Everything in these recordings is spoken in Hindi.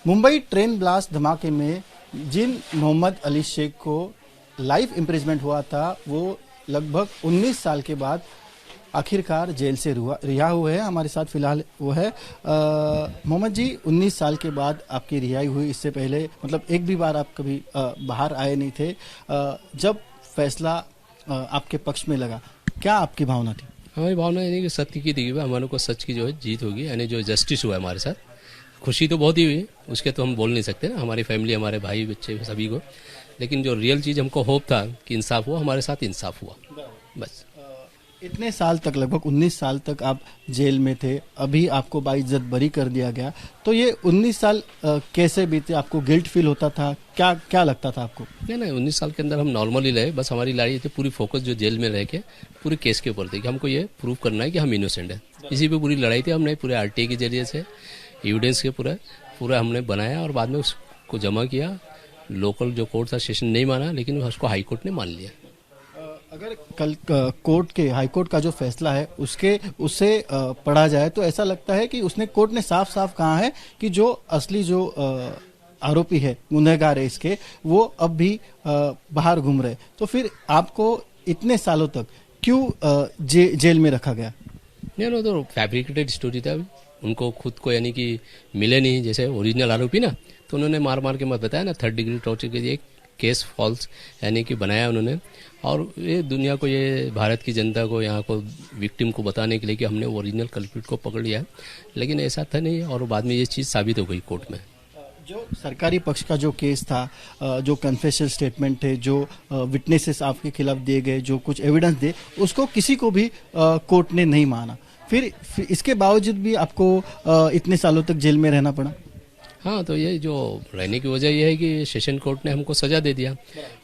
मुंबई ट्रेन ब्लास्ट धमाके में जिन मोहम्मद अली शेख को लाइफ इम्प्रिजमेंट हुआ था वो लगभग 19 साल के बाद आखिरकार जेल से रिहा हुए हैं। हमारे साथ फिलहाल वो है मोहम्मद जी। 19 साल के बाद आपकी रिहाई हुई। इससे पहले मतलब एक भी बार आप कभी बाहर आए नहीं थे। जब फैसला आपके पक्ष में लगा, क्या आपकी भावना थी? हमारी भावना है कि सत्य की देखिए हमारे को सच की जो है जीत होगी, यानी जो जस्टिस हुआ है हमारे साथ। खुशी तो बहुत ही हुई, उसके तो हम बोल नहीं सकते ना, हमारी फैमिली, हमारे भाई बच्चे सभी को। लेकिन जो रियल चीज़ हमको होप था कि इंसाफ हुआ, हमारे साथ इंसाफ हुआ बस। इतने साल तक, लगभग 19 साल तक आप जेल में थे, अभी आपको बाइज्जत बरी कर दिया गया, तो ये 19 साल कैसे बीते? आपको गिल्ट फील होता था? क्या क्या लगता था आपको? नहीं, 19 साल के अंदर हम नॉर्मली रहे। बस हमारी लड़ाई थी, पूरी फोकस जो जेल में रह के पूरे केस के ऊपर थी कि हमको ये प्रूव करना है कि हम इनोसेंट है। इसी पे पूरी लड़ाई थी। हमने पूरे आरटीआई के जरिए से एविडेंस के पूरा हमने बनाया और बाद में उसको जमा किया। लोकल जो कोर्ट था सेशन नहीं माना, लेकिन उसको हाई कोर्ट ने मान लिया। अगर कल हाई कोर्ट का जो फैसला है उससे पढ़ा जाए तो ऐसा लगता है कि कोर्ट ने साफ साफ कहा है कि जो असली जो आरोपी है, गुनहगार है इसके, वो अब भी बाहर घूम रहे। तो फिर आपको इतने सालों तक क्यों जेल में रखा गया? नहीं, तो फैब्रिकेटेड स्टोरी था। उनको खुद को यानी कि मिले नहीं जैसे ओरिजिनल आरोपी ना, तो उन्होंने मार के मत बताया ना, 3rd डिग्री टॉर्चर के लिए केस फॉल्स यानी कि बनाया उन्होंने। और ये दुनिया को, ये भारत की जनता को, यहाँ को, विक्टिम को बताने के लिए कि हमने ओरिजिनल कल्प्रिट को पकड़ लिया है। लेकिन ऐसा था नहीं और बाद में ये चीज़ साबित हो गई कोर्ट में। जो सरकारी पक्ष का जो केस था, जो कन्फेशन स्टेटमेंट थे, जो विटनेसेस आपके खिलाफ दिए गए, जो कुछ एविडेंस दे, उसको किसी को भी कोर्ट ने नहीं माना। फिर इसके बावजूद भी आपको इतने सालों तक जेल में रहना पड़ा। हाँ, तो ये जो रहने की वजह यह है कि सेशन कोर्ट ने हमको सजा दे दिया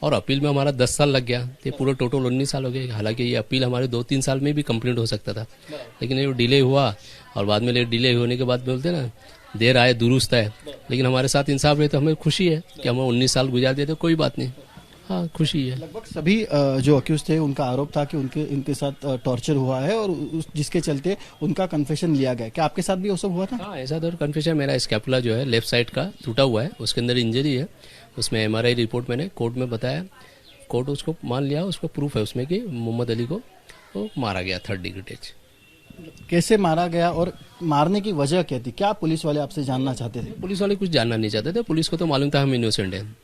और अपील में हमारा 10 साल लग गया। ये पूरा टोटल 19 साल हो गए। हालांकि ये अपील हमारे 2-3 साल में भी कंप्लीट हो सकता था, लेकिन ये डिले हुआ और बाद में डिले होने के बाद बोलते ना, देर आए दुरुस्त है। लेकिन हमारे साथ इंसाफ रहे तो हमें खुशी है कि हम 19 साल गुजार देते, कोई बात नहीं। हाँ, खुशी है। लगभग सभी जो अक्यूज थे उनका आरोप था कि इनके साथ टॉर्चर हुआ है और जिसके चलते उनका कन्फेशन लिया गया। क्या आपके साथ भी वो सब हुआ था? हाँ, ऐसा तो कन्फेशन, मेरा स्कैपुला जो है लेफ्ट साइड का टूटा हुआ है, उसके अंदर इंजरी है। उसमें MRI रिपोर्ट मैंने कोर्ट में बताया, कोर्ट उसको मान लिया। उसको प्रूफ है उसमें कि मोहम्मद अली को वो मारा गया 3rd डिग्री टच। कैसे मारा गया और मारने की वजह क्या थी? क्या पुलिस वाले आपसे जानना चाहते थे? पुलिस वाले कुछ जानना नहीं चाहते थे। पुलिस को तो मालूम था हम इनोसेंट हैं।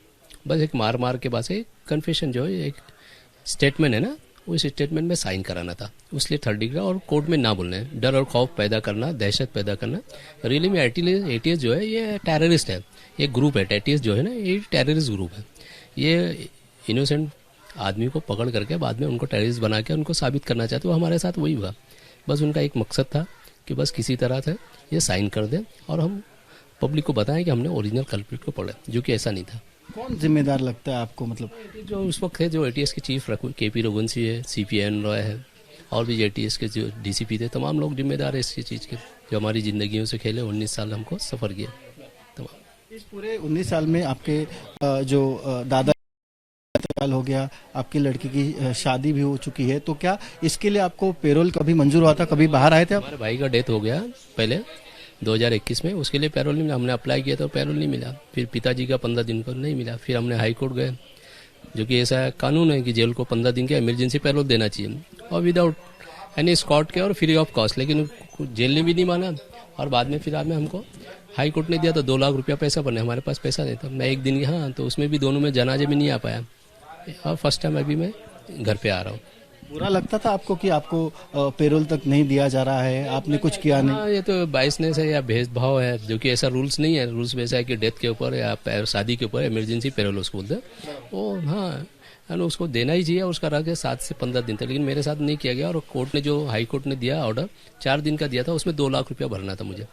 बस एक मार के बाद एक कन्फेशन जो है, एक स्टेटमेंट है ना, उस स्टेटमेंट में साइन कराना था। उसलिए 3rd डिग्री और कोर्ट में ना बोलना, डर और खौफ पैदा करना, दहशत पैदा करना। रियली में ATS जो है ये टेररिस्ट है, ये ग्रुप है। ATS जो है ना, ये टेररिस्ट ग्रुप है। ये इनोसेंट आदमी को पकड़ करके बाद में उनको टेररिस्ट बना के उनको साबित करना चाहते। वो हमारे साथ वही हुआ। बस उनका एक मकसद था कि बस किसी तरह से ये साइन कर दें और हम पब्लिक को बताएं कि हमने ओरिजिनल कल्प्रिट को पकड़ा, जो कि ऐसा नहीं था। कौन जिम्मेदार लगता है आपको? मतलब जो उस वक्त है, जो ATS के चीफ KP रघुवंशी है, CPN रॉय है, और भी ATS के जो DCP थे, तमाम लोग जिम्मेदार है इस चीज़ के, जो हमारी ज़िंदगियों से खेले। 19 साल हमको सफ़र किया तमाम। इस पूरे 19 साल में आपके जो दादा इंतकाल हो गया, आपकी लड़की की शादी भी हो चुकी है, तो क्या इसके लिए आपको पेरोल कभी मंजूर हुआ था? कभी बाहर आए थे आप? हमारे भाई का डेथ हो गया पहले 2021 में, उसके लिए पैरोल नहीं मिला। हमने अप्लाई किया तो पैरोल नहीं मिला। फिर पिताजी का 15 दिन को नहीं मिला। फिर हमने हाई कोर्ट गए, जो कि ऐसा कानून है कि जेल को 15 दिन का इमरजेंसी पैरोल देना चाहिए और विदाउट एनी स्कॉट के और फ्री ऑफ कॉस्ट। लेकिन जेल ने भी नहीं माना और बाद में फिर हमको हाई कोर्ट ने दिया तो 2 लाख रुपया पैसा बने। हमारे पास पैसा नहीं था। मैं एक दिन यहाँ, तो उसमें भी दोनों में जनाजे में नहीं आ पाया और फर्स्ट टाइम अभी मैं घर पे आ रहा हूँ। बुरा लगता था आपको कि आपको पेरोल तक नहीं दिया जा रहा है, आपने कुछ किया नहीं? हाँ, ये तो बाइसनेस है या भेदभाव है, जो कि ऐसा रूल्स नहीं है। रूल्स वैसा है कि डेथ के ऊपर या शादी के ऊपर इमरजेंसी पेरोल उसको बोलते हैं वो। हाँ, उसको देना ही चाहिए। उसका रह गया 7 से 15 दिन तक, लेकिन मेरे साथ नहीं किया गया। और कोर्ट ने जो हाई कोर्ट ने दिया ऑर्डर 4 दिन का दिया था, उसमें 2 लाख रुपया भरना था मुझे।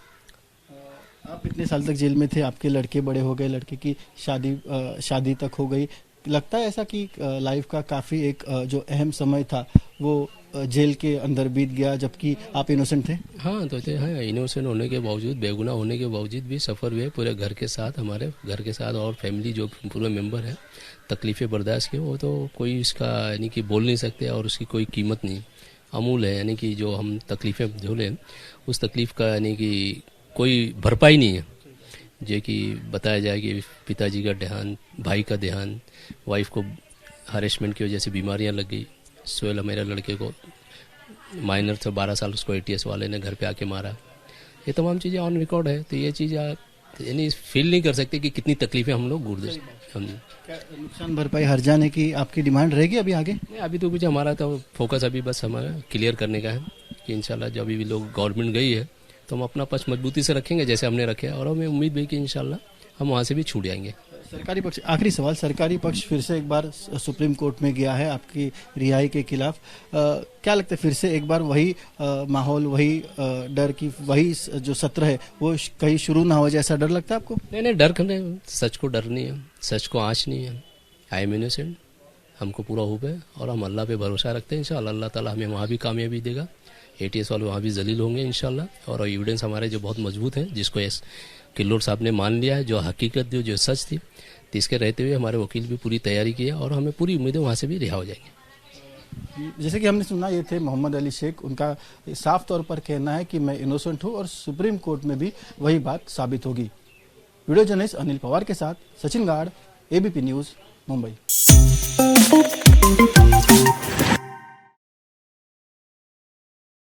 आप इतने साल तक जेल में थे, आपके लड़के बड़े हो गए, लड़के की शादी तक हो गई। लगता है ऐसा कि लाइफ का काफ़ी एक जो अहम समय था वो जेल के अंदर बीत गया, जबकि आप इनोसेंट थे? हाँ, तो हाँ, इनोसेंट होने के बावजूद, बेगुनाह होने के बावजूद भी सफ़र हुए पूरे घर के साथ, हमारे घर के साथ और फैमिली जो पूरे मेंबर हैं। तकलीफ़ें बर्दाश्त की, वो तो कोई इसका यानी कि बोल नहीं सकते और उसकी कोई कीमत नहीं। अमूल है, यानी कि जो हम तकलीफ़ें झेले, उस तकलीफ़ का यानी कि कोई भरपाई नहीं है। जो कि बताया जाए कि पिताजी का देहांत, भाई का देहांत, वाइफ को हरेसमेंट की वजह से बीमारियां लग गई, सोहेल मेरे लड़के को माइनर था 12 साल, उसको ATS वाले ने घर पे आके मारा। ये तमाम चीज़ें ऑन रिकॉर्ड है, तो ये चीज़ आप यानी फील नहीं कर सकते कि कितनी तकलीफें हम लोग हम क्या नुकसान भरपाई हर्जाने की आपकी डिमांड रहेगी अभी आगे? नहीं, अभी तो कुछ हमारा तो फोकस अभी बस हमारा क्लियर करने का है कि इंशाल्लाह जब भी लोग गवर्नमेंट गई है तो हम अपना पक्ष मजबूती से रखेंगे जैसे हमने रखे, और हमें उम्मीद है कि इंशाल्लाह हम वहाँ से भी छूट जाएंगे। सरकारी पक्ष, आखिरी सवाल, सरकारी पक्ष फिर से एक बार सुप्रीम कोर्ट में गया है आपकी रिहाई के खिलाफ। क्या लगता है फिर से एक बार वही माहौल, वही डर की, वही जो सत्र है वो कहीं शुरू ना हो जाए, ऐसा डर लगता है आपको? नहीं, डर करने, सच को डर नहीं है, सच को आँच नहीं है। आई एम इनोसेंट, हमको पूरा होप है और हम अल्लाह पे भरोसा रखते हैं। इंशाल्लाह अल्लाह ताला हमें वहाँ भी कामयाबी देगा, ATS वाले वहाँ भी जलील होंगे इंशाल्लाह। और एविडेंस हमारे जो बहुत मजबूत हैं, जिसको एस किल्लोर साहब ने मान लिया है, जो हकीकत थी, जो सच थी, तो इसके रहते हुए हमारे वकील भी पूरी तैयारी की है और हमें पूरी उम्मीद है वहाँ से भी रिहा हो जाएंगे। जैसे कि हमने सुना, ये थे मोहम्मद अली शेख, उनका साफ तौर पर कहना है कि मैं इनोसेंट हूँ और सुप्रीम कोर्ट में भी वही बात साबित होगी। वीडियो जर्नलिस्ट अनिल पवार के साथ सचिन गाड़, ABP न्यूज़, मुंबई।